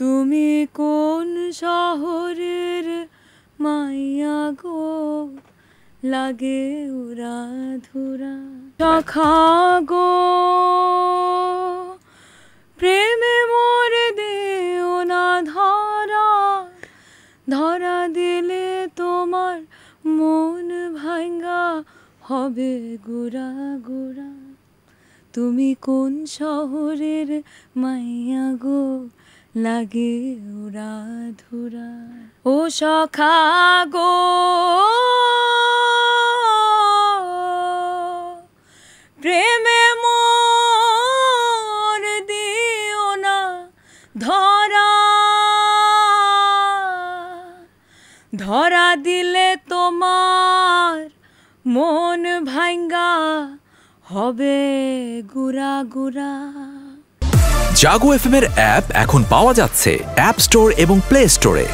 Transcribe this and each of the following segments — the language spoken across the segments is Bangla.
তুমি কোন শহরের মাইয়া গো, লাগে উড়া ধুরা শাখা গো, প্রেমে মোরে দেও না ধরা, ধরা দিলে তোমার মন ভাঙ্গা হবে গুড়া গুড়া। তুমি কোন শহরের মাইয়া গো, লাগে উড়া ধুরা। ও সখা গো, প্রেমে মোর দিও না ধরা, ধরা দিলে তোমার মন ভাঙ্গা হবে গুড়া গুড়া। জাগো এফএম এর অ্যাপ এখন পাওয়া যাচ্ছে অ্যাপ স্টোর এবং প্লে স্টোরে।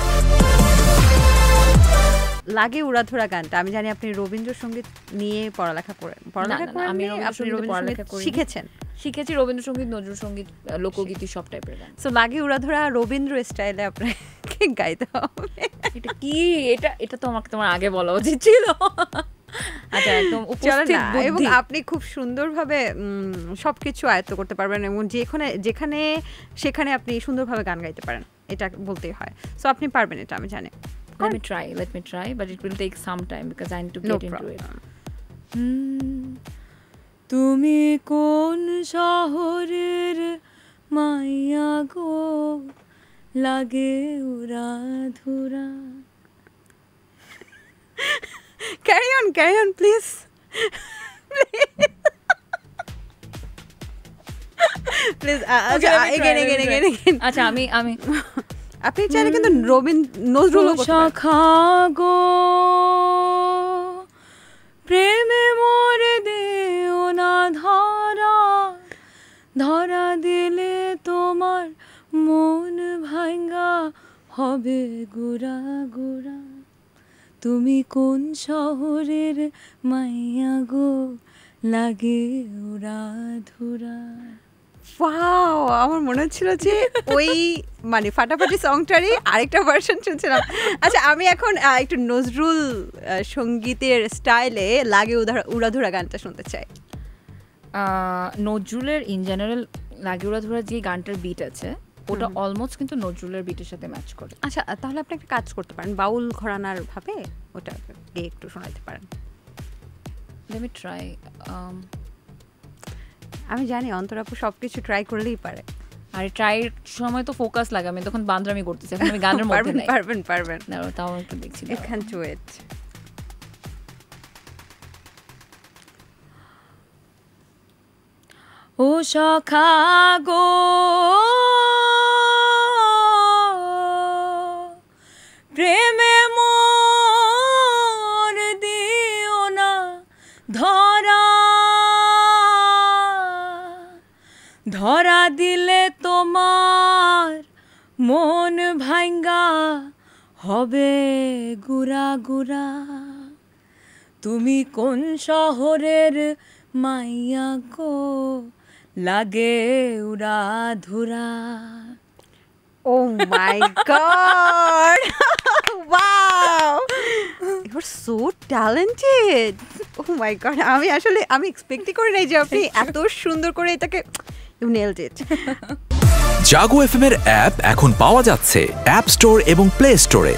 লাগে উড়াধুরা গানটা আমি জানি আপনি রবীন্দ্রসঙ্গীত নিয়ে পড়ালেখা করেন। আমি রবীন্দ্রসঙ্গীত শিখেছি রবীন্দ্রসঙ্গীত, নজরুল সঙ্গীত, লোকগীতি সব টাইপের গান। সো লাগে উড়াধুরা রবীন্দ্র স্টাইলে আপনাকে গাইতে হবে। এটা কি, এটা তো আমাকে তোমার আগে বলা উচিত ছিল। আচ্ছা, একদম উপস্থিত বুদ্ধি। এবং আপনি খুব সুন্দরভাবে সবকিছু আয়ত্ত করতে পারবেন এবং যেখানে সেখানে আপনি সুন্দরভাবে গান গাইতে পারেন, এটা বলতেই হয়। সো আপনি পারবেন, এটা আমি জানি। Let me try, but it will take some time because I need to get into it. তুমি কোন শহরের মাইয়া গো, লাগে উড়া ধুরা। Carry on, please. Please, again. আচ্ছা, আমি আপনি চাইলে কিন্তু নজরুল শাখা গো, প্রেমে মোরে দেও না ধরা, ধরা দিলে তোমার মন ভাঙ্গা হবে গুড়া গুড়া। তুমি কোন শহরের মাইয়া গো, লাগে উড়া ধুরা। ওয়াও, আমার মনে হচ্ছিল যে ওই মানে ফাটাফাটি সংটারই আরেকটা ভার্সন শুনছিলাম। আচ্ছা, আমি এখন একটু নজরুল সঙ্গীতের স্টাইলে লাগে উড়াধুরা গানটা শুনতে চাই। নজরুলের ইন জেনারেল লাগে উড়াধুরা যে গানটার বিট আছে ওটা অলমোস্ট কিন্তু নজরুলের বিটের সাথে ম্যাচ করে। আচ্ছা, তাহলে আপনি একটা কাজ করতে পারেন, বাউল ঘরানার ভাবে ওটা গিয়ে একটু শোনাতে পারেন। Let me try. আমি জানি অন্তরাপু সবকিছু ট্রাই করলেই পারে। আরে ট্রাইয়ের সময় তো ফোকাস লাগে, আমি তখন বান্দরামি করতেছি, এখন আমি গানের মধ্যে নাই। পারবেন না, তাও একটু দেখছি। You can do it. ও সখা গো, প্রেমে মোর দিও না ধরা, ধরা দিলে তোমার মন ভাঙ্গা হবে গুড়া গুড়া। তুমি কোন শহরের মাইয়া গো, লাগে উড়া ধুরা। Oh my God! Wow! You're so talented! Oh my God! আমি এক্সপেক্টই করি নাই যে আপনি এত সুন্দর করে এটাকে you nailed it. Jago FM এর অ্যাপ এখন পাওয়া যাচ্ছে অ্যাপ স্টোর এবং প্লে স্টোরে।